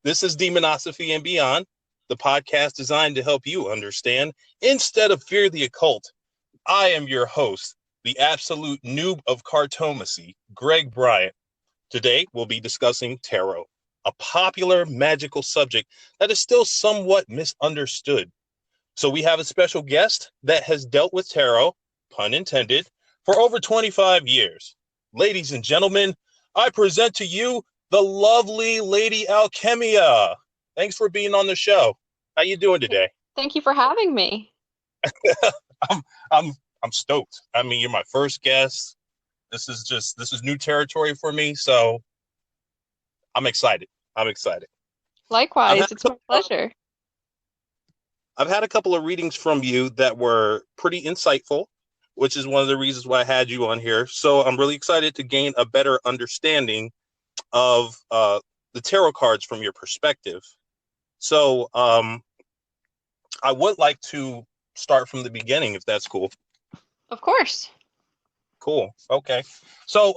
This is Demonosophy and Beyond, the podcast designed to help you understand instead of fear the occult. I am your host, the absolute noob of cartomacy, Greg Bryant. Today, we'll be discussing tarot, a popular magical subject that is still somewhat misunderstood. So we have a special guest that has dealt with tarot, pun intended, for over 25 years. Ladies and gentlemen, I present to you the lovely Lady Alchymia. Thanks for being on the show. How you doing today? Thank you for having me. I'm I'm I'm stoked. I mean, you're my first guest. This is new territory for me, so I'm excited. I'm excited. I've had Likewise, a it's my couple, pleasure. I've had a couple of readings from you that were pretty insightful, which is one of the reasons why I had you on here. So I'm really excited to gain a better understanding of the tarot cards from your perspective. So I would like to start from the beginning, if that's cool. Of course. Cool. Okay. So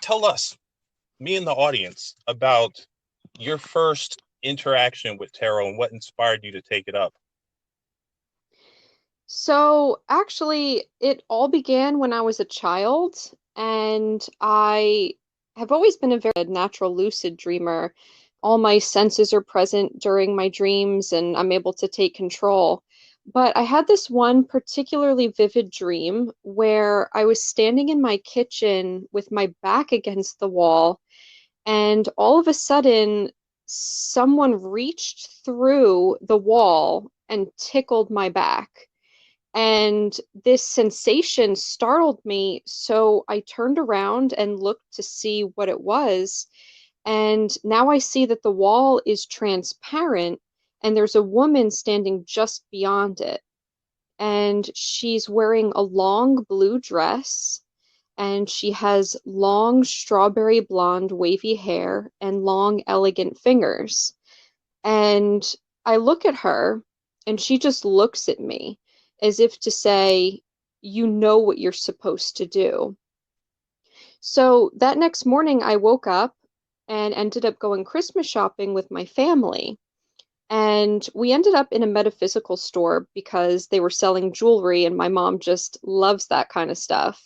tell us, me and the audience, about your first interaction with tarot and what inspired you to take it up. So, actually, it all began when I was a child, and I have always been a very natural lucid dreamer. All my senses are present during my dreams, and I'm able to take control. But I had this one particularly vivid dream where I was standing in my kitchen with my back against the wall. And all of a sudden, someone reached through the wall and tickled my back. And this sensation startled me, so I turned around and looked to see what it was. And now I see that the wall is transparent and there's a woman standing just beyond it. And she's wearing a long blue dress and she has long strawberry blonde wavy hair and long elegant fingers. And I look at her and she just looks at me as if to say, you know what you're supposed to do. So that next morning I woke up and ended up going Christmas shopping with my family. And we ended up in a metaphysical store because they were selling jewelry, and my mom just loves that kind of stuff.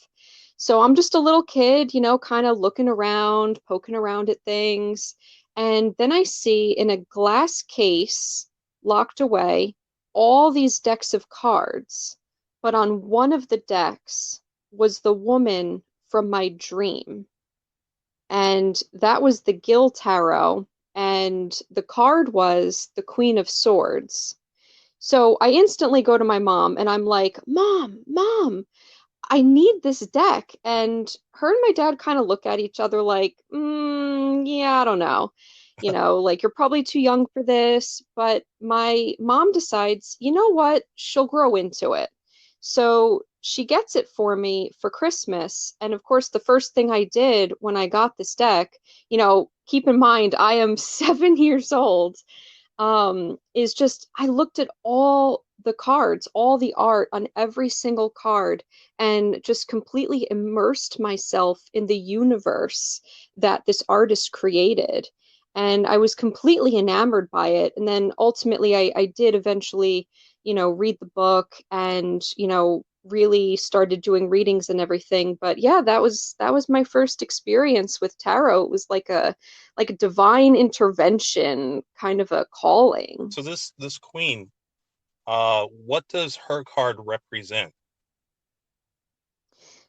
So I'm just a little kid, kind of looking around, poking around at things. And then I see in a glass case, locked away, all these decks of cards. But on one of the decks was the woman from my dream. And that was the Gill Tarot, and the card was the Queen of Swords. So I instantly go to my mom and I'm like, Mom, I need this deck. And her and my dad kind of look at each other like, yeah, I don't know. Like you're probably too young for this. But my mom decides, you know what? She'll grow into it. So she gets it for me for Christmas. And of course, the first thing I did when I got this deck, keep in mind, I am 7 years old, is just I looked at all the cards, all the art on every single card, and just completely immersed myself in the universe that this artist created. And I was completely enamored by it. And then ultimately, I did eventually, read the book and, really started doing readings and everything. But yeah, that was my first experience with tarot. It was like a divine intervention, kind of a calling. So this queen, what does her card represent?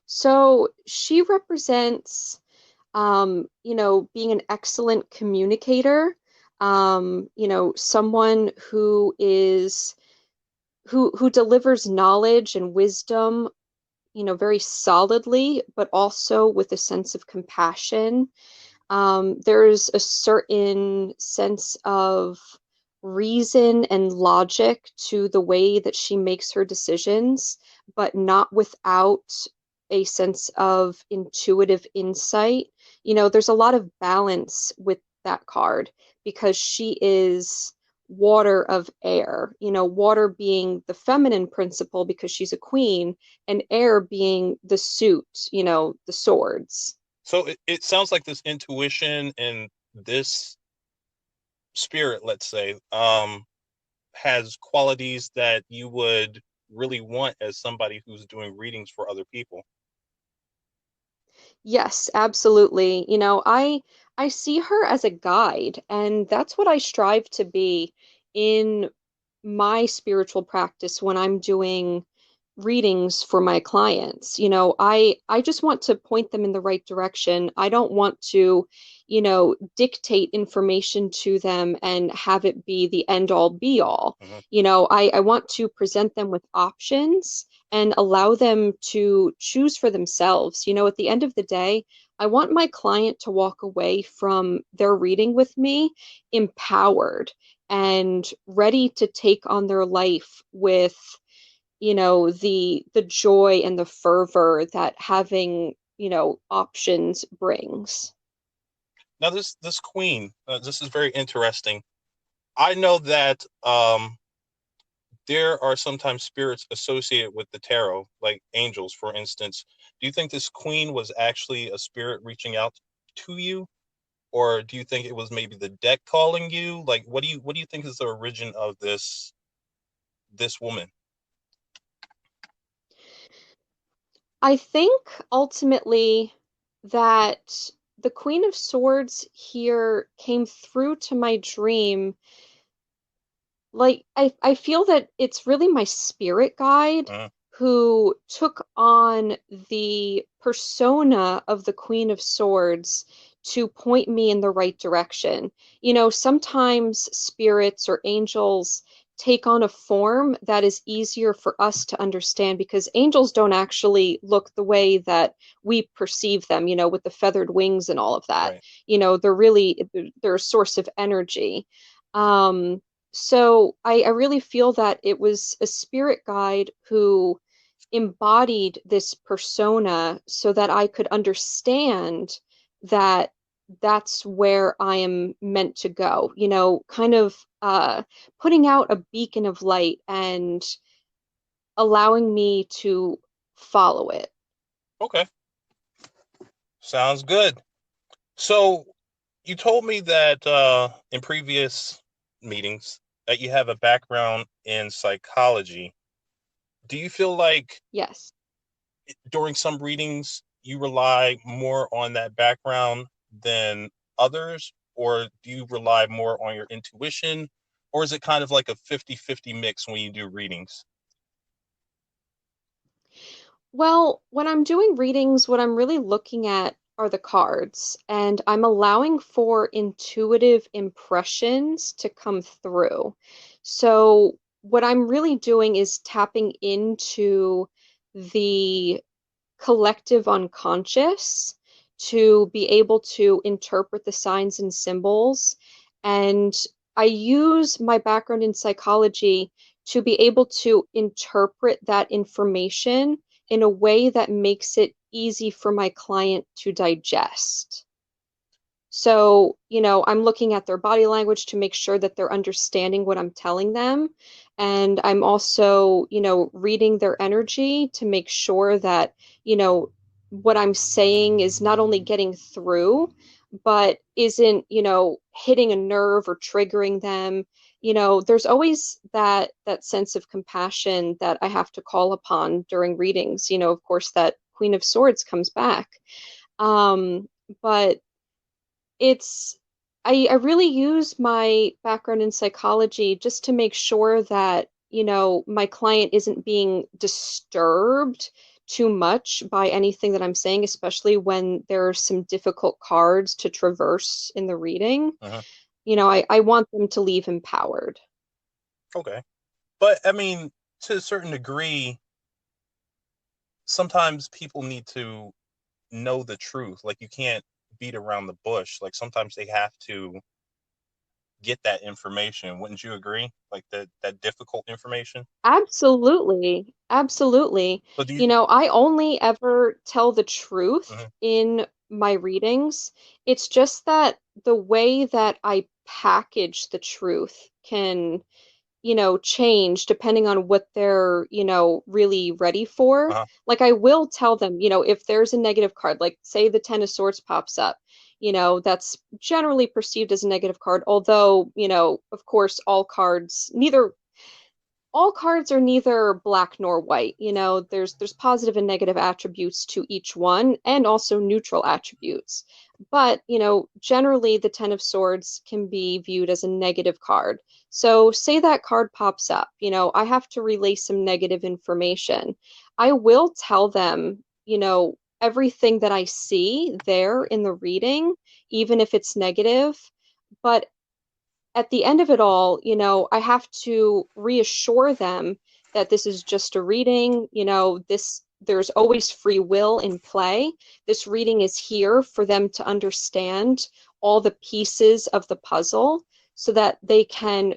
So she represents, being an excellent communicator, someone who delivers knowledge and wisdom, very solidly, but also with a sense of compassion. There's a certain sense of reason and logic to the way that she makes her decisions, but not without a sense of intuitive insight. There's a lot of balance with that card because she is water of air, water being the feminine principle because she's a queen, and air being the suit, the swords. So it sounds like this intuition and this spirit, let's say, has qualities that you would really want as somebody who's doing readings for other people? Yes, absolutely. I see her as a guide, and that's what I strive to be in my spiritual practice when I'm doing readings for my clients. I just want to point them in the right direction. I don't want to, dictate information to them and have it be the end all be all. Hmm. I want to present them with options and allow them to choose for themselves. At the end of the day, I want my client to walk away from their reading with me empowered and ready to take on their life with, the joy and the fervor that having, options brings. Now, this queen, this is very interesting. I know that there are sometimes spirits associated with the tarot, like angels, for instance. Do you think this queen was actually a spirit reaching out to you, or do you think it was maybe the deck calling you? Like, what do you think is the origin of this woman? I think ultimately that the Queen of Swords here came through to my dream. Like I feel that it's really my spirit guide Uh, who took on the persona of the Queen of Swords to point me in the right direction. Sometimes spirits or angels take on a form that is easier for us to understand because angels don't actually look the way that we perceive them, with the feathered wings and all of that. right. They're a source of energy. Um, so I really feel that it was a spirit guide who embodied this persona so that I could understand that that's where I am meant to go, kind of putting out a beacon of light and allowing me to follow it. Okay, sounds good. So you told me that in previous meetings that you have a background in psychology. Do you feel like Yes. during some readings you rely more on that background than others, or do you rely more on your intuition, or is it kind of like a 50-50 mix when you do readings? Well, when I'm doing readings, what I'm really looking at are the cards, and I'm allowing for intuitive impressions to come through. So, what I'm really doing is tapping into the collective unconscious to be able to interpret the signs and symbols. And I use my background in psychology to be able to interpret that information in a way that makes it easy for my client to digest. So, I'm looking at their body language to make sure that they're understanding what I'm telling them. And I'm also, reading their energy to make sure that, what I'm saying is not only getting through, but isn't, hitting a nerve or triggering them. There's always that sense of compassion that I have to call upon during readings. Of course, that Queen of Swords comes back. But it's I really use my background in psychology just to make sure that, my client isn't being disturbed too much by anything that I'm saying, especially when there are some difficult cards to traverse in the reading. Uh-huh. I want them to leave empowered. Okay. But I mean, to a certain degree, sometimes people need to know the truth. Like, you can't beat around the bush. Like, sometimes they have to get that information. Wouldn't you agree? Like, that difficult information. Absolutely. Absolutely. So do you? I only ever tell the truth Mhm. in my readings. It's just that the way that I package the truth can, change depending on what they're, really ready for. Uh-huh. Like I will tell them, if there's a negative card, like say the Ten of Swords pops up, that's generally perceived as a negative card, although, of course, all cards are neither black nor white. There's positive and negative attributes to each one, and also neutral attributes. But, generally the Ten of Swords can be viewed as a negative card. So say that card pops up, I have to relay some negative information. I will tell them, everything that I see there in the reading, even if it's negative. But at the end of it all, I have to reassure them that this is just a reading, there's always free will in play. This reading is here for them to understand all the pieces of the puzzle so that they can,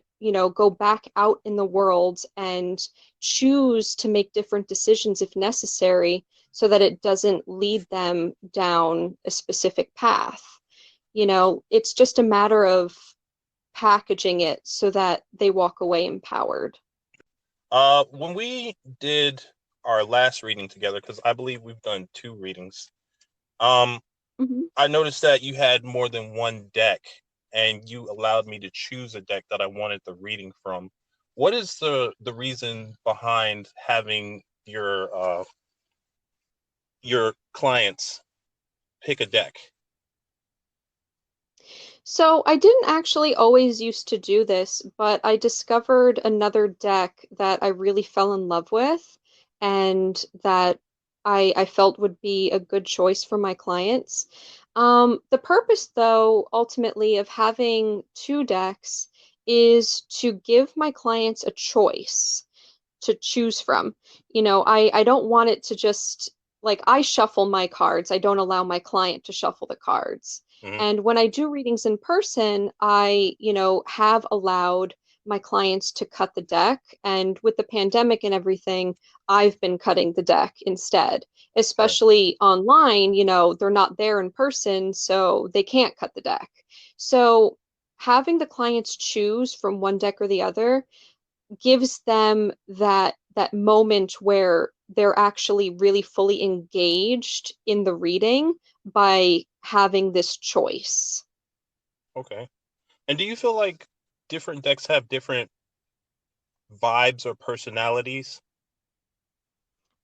go back out in the world and choose to make different decisions if necessary so that it doesn't lead them down a specific path. It's just a matter of packaging it so that they walk away empowered. When we did our last reading together, because I believe we've done 2 readings, um, Mhm. I noticed that you had more than one deck, and you allowed me to choose a deck that I wanted the reading from. What is the reason behind having your clients pick a deck? So I didn't actually always used to do this, but I discovered another deck that I really fell in love with and that I felt would be a good choice for my clients. The purpose, though, ultimately of having 2 decks is to give my clients a choice to choose from. I don't want it to just like I shuffle my cards. I don't allow my client to shuffle the cards. Mm-hmm. And when I do readings in person, I, have allowed my clients to cut the deck. And with the pandemic and everything, I've been cutting the deck instead, Right. especially online, they're not there in person, so they can't cut the deck. So having the clients choose from one deck or the other gives them that moment where they're actually really fully engaged in the reading by having this choice. Okay. And do you feel like different decks have different vibes or personalities?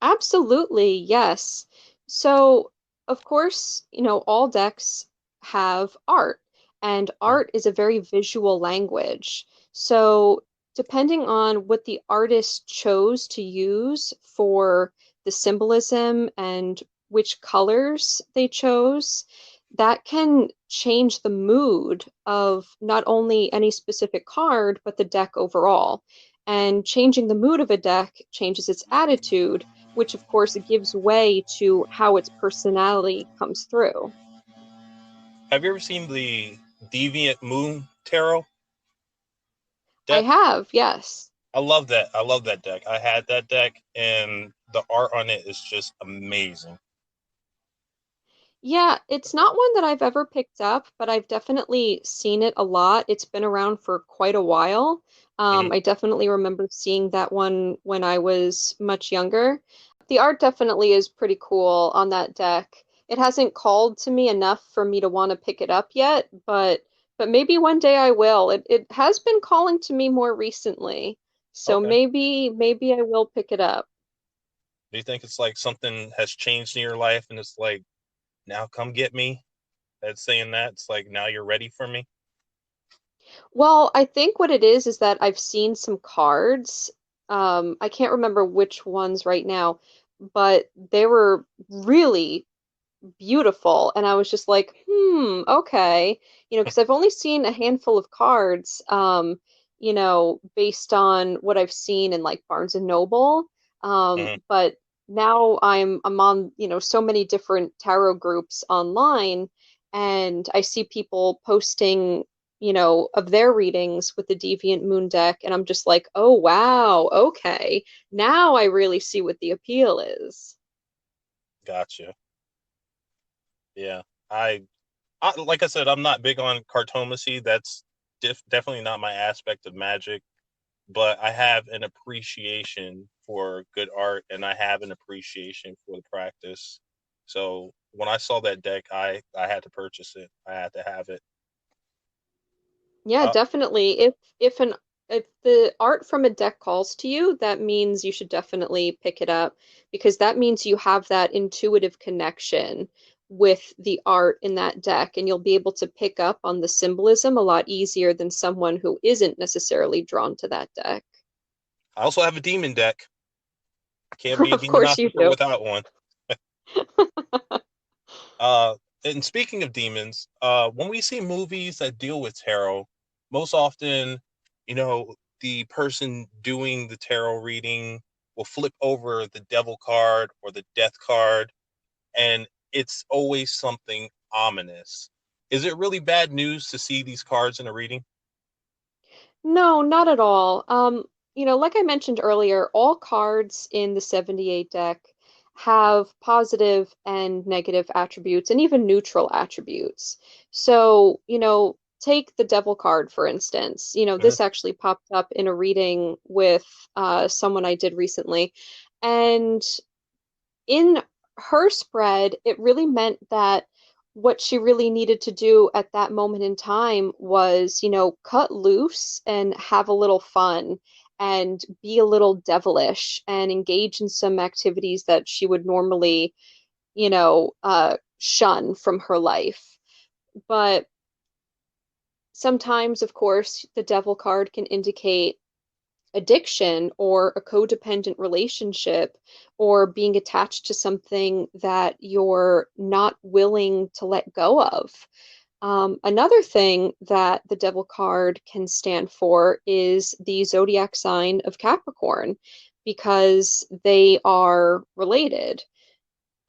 Absolutely, yes. So, of course, all decks have art, and Mm-hmm. art is a very visual language. So, depending on what the artist chose to use for the symbolism and which colors they chose, that can change the mood of not only any specific card, but the deck overall. And changing the mood of a deck changes its attitude, which of course gives way to how its personality comes through. Have you ever seen the Deviant Moon Tarot I deck? have, yes. I love that. I love that deck. I had that deck, and the art on it is just amazing. Yeah, it's not one that I've ever picked up, but I've definitely seen it a lot. It's been around for quite a while. Mm-hmm. I definitely remember seeing that one when I was much younger. The art definitely is pretty cool on that deck. It hasn't called to me enough for me to want to pick it up yet, but maybe one day I will. It has been calling to me more recently, so Okay. maybe I will pick it up. Do you think it's like something has changed in your life, and it's like, now come get me? That's saying that it's like, now you're ready for me. Well, I think what it is that I've seen some cards. I can't remember which ones right now, but they were really beautiful. And I was just like, okay. Because I've only seen a handful of cards, based on what I've seen in like Barnes and Noble. Mm-hmm. But now I'm on, so many different tarot groups online, and I see people posting, of their readings with the Deviant Moon deck, and I'm just like, oh wow, okay. Now I really see what the appeal is. Gotcha. Yeah. I like I said, I'm not big on cartomacy. That's definitely not my aspect of magic, but I have an appreciation for good art, and I have an appreciation for the practice. So when I saw that deck, I had to purchase it. I had to have it. Yeah, Uh, definitely. If the art from a deck calls to you, that means you should definitely pick it up because that means you have that intuitive connection with the art in that deck, and you'll be able to pick up on the symbolism a lot easier than someone who isn't necessarily drawn to that deck. I also have a demon deck. I can't be a Of course you demonologist do. without one. And speaking of demons, when we see movies that deal with tarot, most often, the person doing the tarot reading will flip over the devil card or the death card, and it's always something ominous. Is it really bad news to see these cards in a reading? No, not at all. Like I mentioned earlier, all cards in the 78 deck have positive and negative attributes and even neutral attributes. So, take the Devil card, for instance. Mhm. This actually popped up in a reading with someone I did recently. And in her spread, it really meant that what she really needed to do at that moment in time was, cut loose and have a little fun and be a little devilish and engage in some activities that she would normally, shun from her life. But sometimes, of course, the devil card can indicate addiction or a codependent relationship or being attached to something that you're not willing to let go of. Another thing that the devil card can stand for is the zodiac sign of Capricorn because they are related.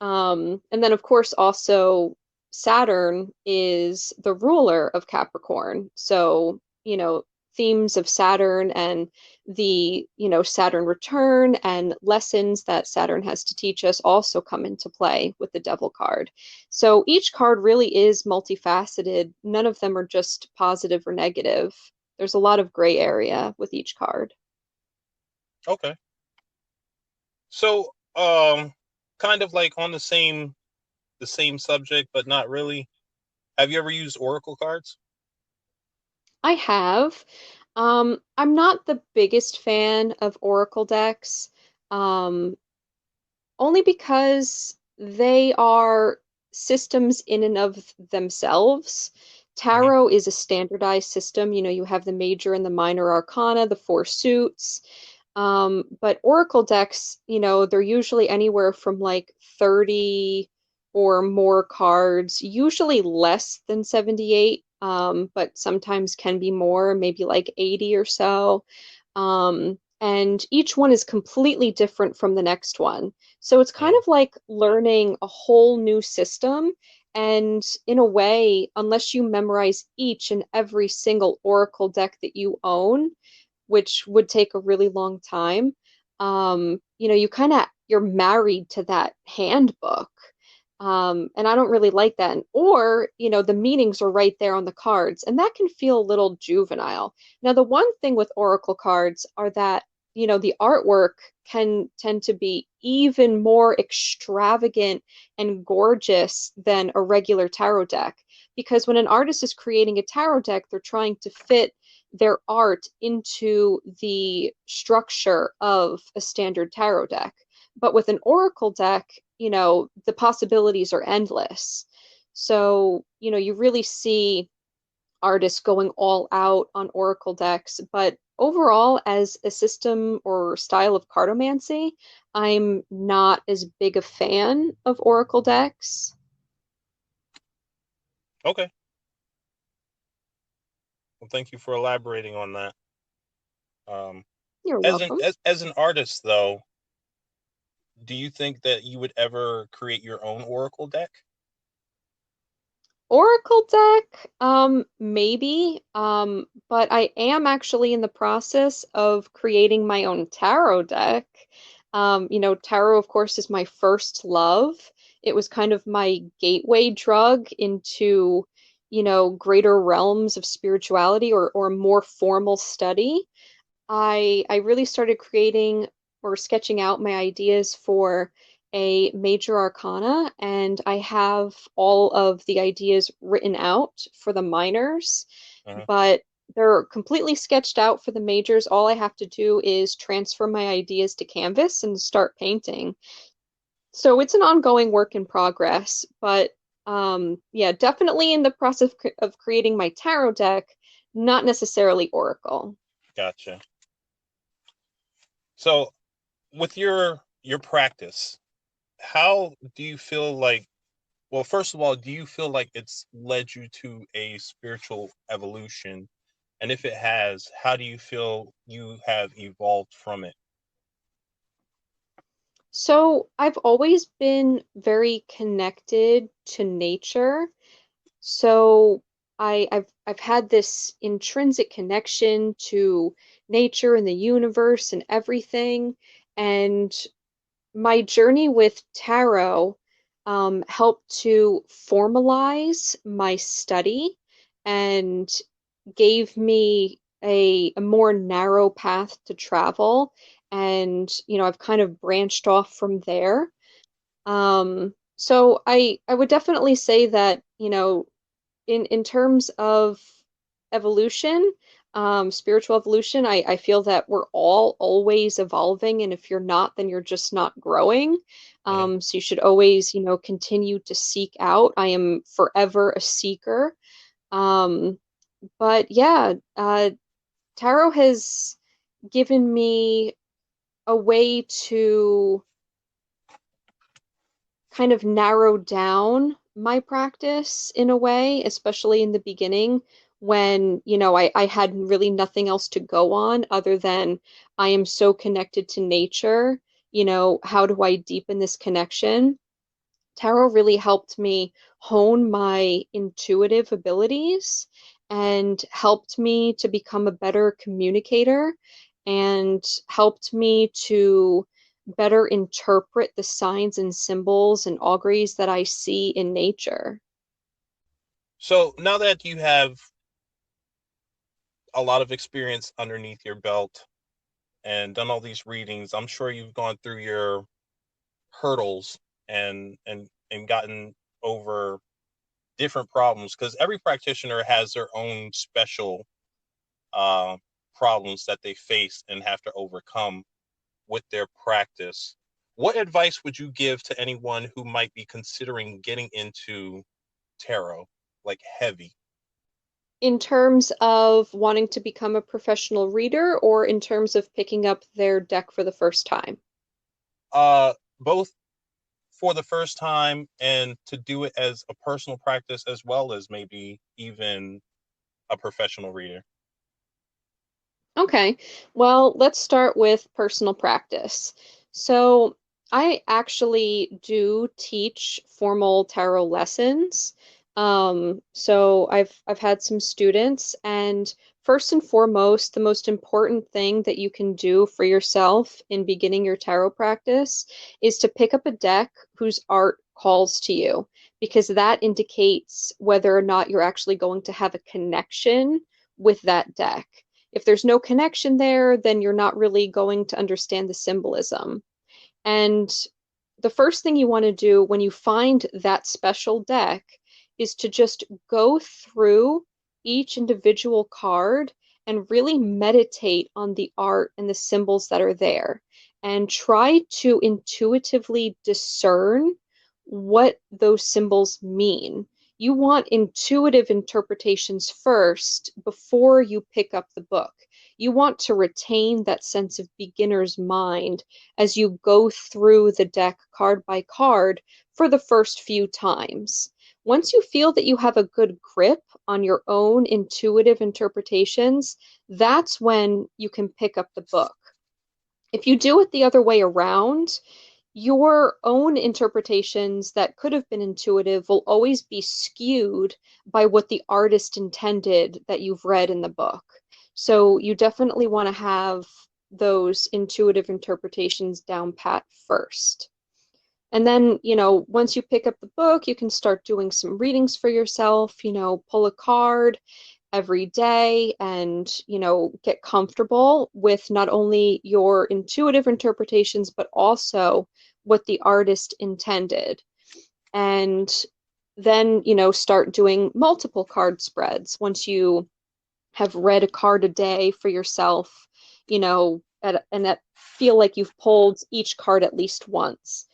And then, of course, also Saturn is the ruler of Capricorn. So, themes of Saturn and the, Saturn return and lessons that Saturn has to teach us also come into play with the Devil card. So each card really is multifaceted. None of them are just positive or negative. There's a lot of gray area with each card. Okay. So, kind of like on the same subject, but not really. Have you ever used oracle cards? I have. I'm not the biggest fan of Oracle decks, um, only because they are systems in and of themselves. Hmm. Tarot is a standardized system. You have the major and the minor arcana, the four suits. But Oracle decks, they're usually anywhere from like 30 or more cards, usually less than 78, but sometimes can be more, maybe like 80 or so. And each one is completely different from the next one. So it's kind Mm. of like learning a whole new system. And in a way, unless you memorize each and every single Oracle deck that you own, which would take a really long time, you're married to that handbook. And I don't really like that. Or, the meanings are right there on the cards, and that can feel a little juvenile. Now, the one thing with Oracle cards are that, the artwork can tend to be even more extravagant and gorgeous than a regular tarot deck. Because when an artist is creating a tarot deck, they're trying to fit their art into the structure of a standard tarot deck. But with an oracle deck, the possibilities are endless. So, you really see artists going all out on oracle decks. But overall, as a system or style of cartomancy, I'm not as big a fan of oracle decks. Okay. Well, thank you for elaborating on that. Um, You're as an welcome. as an artist, though, do you think that you would ever create your own oracle deck? Oracle deck, maybe. But I am actually in the process of creating my own tarot deck. Tarot, of course, is my first love. It was kind of my gateway drug into, greater realms of spirituality or more formal study. I really started creating or sketching out my ideas for a major arcana, and I have all of the ideas written out for the minors, Uh-huh. but they're completely sketched out for the majors. All I have to do is transfer my ideas to canvas and start painting. So it's an ongoing work in progress, but yeah, definitely in the process of creating my tarot deck, not necessarily Oracle. Gotcha. So with your practice, how do you feel like, well, first of all, do you feel like it's led you to a spiritual evolution? And if it has, how do you feel you have evolved from it? So I've always been very connected to nature. So I've had this intrinsic connection to nature and the universe and everything. And my journey with tarot helped to formalize my study and gave me a more narrow path to travel. And, I've kind of branched off from there. So I would definitely say that, in terms of evolution, spiritual evolution, I feel that we're all always evolving, and if you're not, then you're just not growing. Hmm. So you should always, continue to seek out. I am forever a seeker. Um, but yeah, tarot has given me a way to kind of narrowed down my practice in a way, especially in the beginning when, I had really nothing else to go on other than I am so connected to nature. How do I deepen this connection? Tarot really helped me hone my intuitive abilities and helped me to become a better communicator and helped me to better interpret the signs and symbols and auguries that I see in nature. So now that you have a lot of experience underneath your belt and done all these readings, I'm sure you've gone through your hurdles and gotten over different problems because every practitioner has their own special uh, problems that they face and have to overcome with their practice. What advice would you give to anyone who might be considering getting into tarot, like heavy? In terms of wanting to become a professional reader or in terms of picking up their deck for the first time? Both for the first time and to do it as a personal practice as well as maybe even a professional reader. Okay, well, let's start with personal practice. So, I actually do teach formal tarot lessons. So I've had some students, and first and foremost, the most important thing that you can do for yourself in beginning your tarot practice is to pick up a deck whose art calls to you, because that indicates whether or not you're actually going to have a connection with that deck. If there's no connection there, then you're not really going to understand the symbolism. And the first thing you want to do when you find that special deck is to just go through each individual card and really meditate on the art and the symbols that are there and try to intuitively discern what those symbols mean. You want intuitive interpretations first before you pick up the book. You want to retain that sense of beginner's mind as you go through the deck card by card for the first few times. Once you feel that you have a good grip on your own intuitive interpretations, that's when you can pick up the book. If you do it the other way around, your own interpretations that could have been intuitive will always be skewed by what the artist intended that you've read in the book. So you definitely want to have those intuitive interpretations down pat first. And then, once you pick up the book, you can start doing some readings for yourself, pull a card every day and, get comfortable with not only your intuitive interpretations, but also what the artist intended. And then, start doing multiple card spreads once you have read a card a day for yourself, and that feel like you've pulled each card at least once.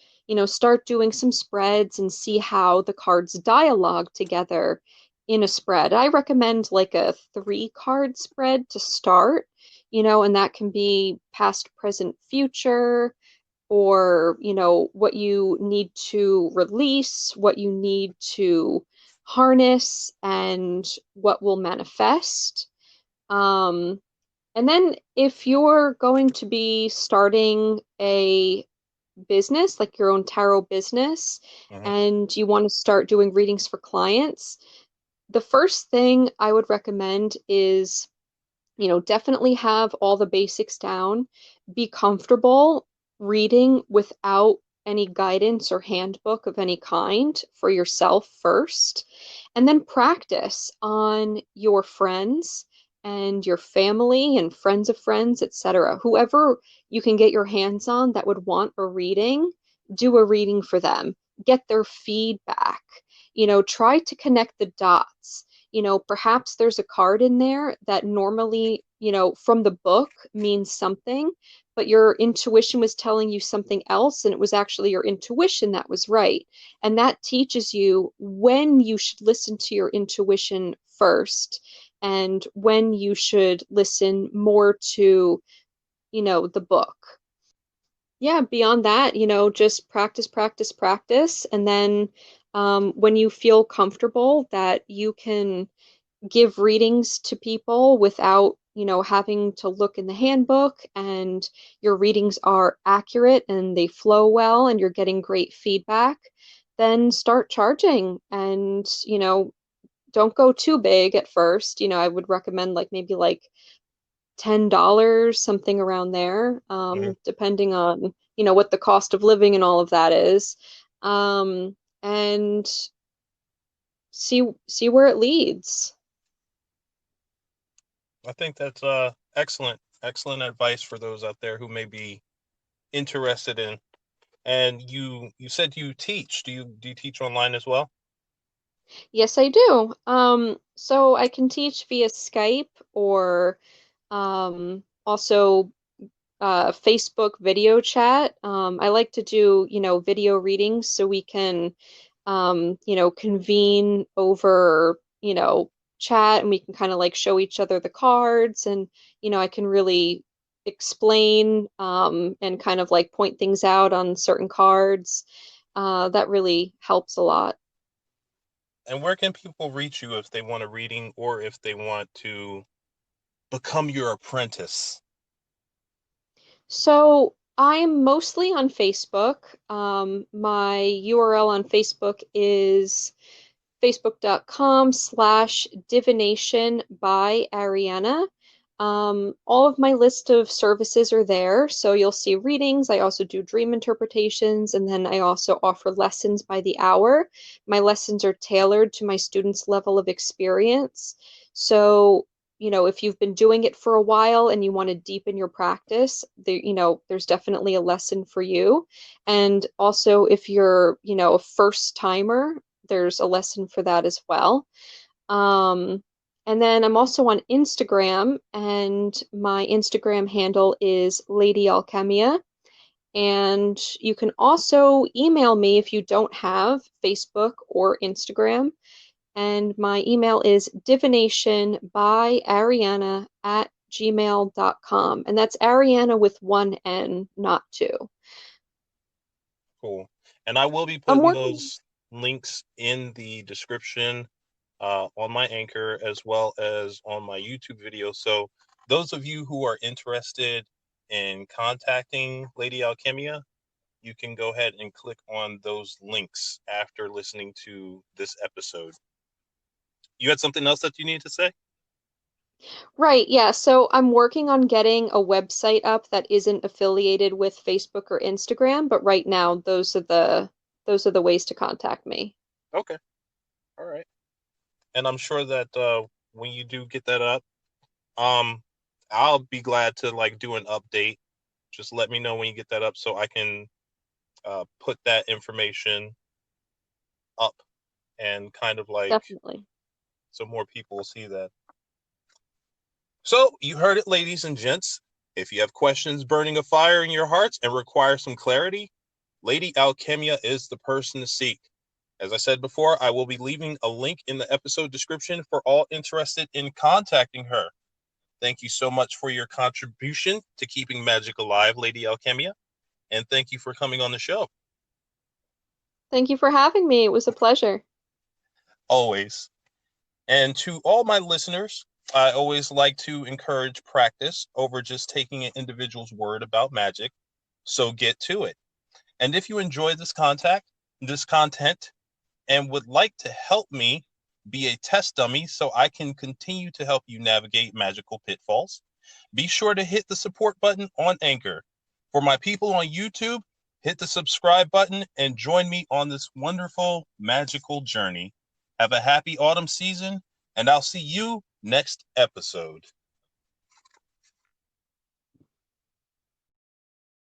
Start doing some spreads and see how the cards dialogue together in a spread. I recommend like a 3 card spread to start, and that can be past, present, future, or what you need to release, what you need to harness, and what will manifest. um, and then if you're going to be starting a business, like your own tarot business, Mhm. and you want to start doing readings for clients, the first thing I would recommend is, definitely have all the basics down. Be comfortable reading without any guidance or handbook of any kind for yourself first, and then practice on your friends and your family and friends of friends, etc. Whoever you can get your hands on that would want a reading, do a reading for them. Get their feedback. Try to connect the dots. Perhaps there's a card in there that normally, from the book means something, but your intuition was telling you something else, and it was actually your intuition that was right. And that teaches you when you should listen to your intuition first and when you should listen more to, the book. Yeah, beyond that, just practice, practice, practice. And then when you feel comfortable that you can give readings to people without, having to look in the handbook, and your readings are accurate and they flow well and you're getting great feedback, then start charging. And, don't go too big at first. I would recommend like maybe like $10, something around there, Mhm. depending on, what the cost of living and all of that is. And see where it leads. I think that's excellent advice for those out there who may be interested in. And you said you teach. Do you teach online as well? Yes, I do. So I can teach via Skype or also Facebook video chat. I like to do, video readings so we can, convene over, chat, and we can kind of like show each other the cards, and, I can really explain and kind of like point things out on certain cards. That really helps a lot. And where can people reach you if they want a reading or if they want to become your apprentice? So I'm mostly on Facebook. My URL on Facebook is facebook.com/divination by Ariana. All of my list of services are there. So you'll see readings. I also do dream interpretations, and then I also offer lessons by the hour. My lessons are tailored to my students' level of experience. So, if you've been doing it for a while and you want to deepen your practice, there's definitely a lesson for you. And also, if you're, a first timer, there's a lesson for that as well. Um, and then I'm also on Instagram, and my Instagram handle is Lady Alchymia. And you can also email me if you don't have Facebook or Instagram. And my email is divinationbyariana@gmail.com. And that's Ariana with one N, not two. Cool. And I will be I'm putting working. those links in the description on my Anchor as well as on my YouTube video. So those of you who are interested in contacting Lady Alchymia, you can go ahead and click on those links after listening to this episode. You had something else that you need to say? Right, yeah. So I'm working on getting a website up that isn't affiliated with Facebook or Instagram, but right now those are the ways to contact me. Okay. All right. And I'm sure that when you do get that up, um, I'll be glad to like do an update. Just let me know when you get that up so I can put that information up and kind of like Definitely. so more people will see that. So you heard it, ladies and gents. If you have questions burning a fire in your hearts and require some clarity, Lady Alchymia is the person to seek. As I said before, I will be leaving a link in the episode description for all interested in contacting her. Thank you so much for your contribution to keeping magic alive, Lady Alchymia, and thank you for coming on the show. Thank you for having me. It was a pleasure. Always. And to all my listeners, I always like to encourage practice over just taking an individual's word about magic. So get to it. And if you enjoy this content, and would like to help me be a test dummy so I can continue to help you navigate magical pitfalls, be sure to hit the support button on Anchor. For my people on YouTube, hit the subscribe button and join me on this wonderful magical journey. Have a happy autumn season, and I'll see you next episode.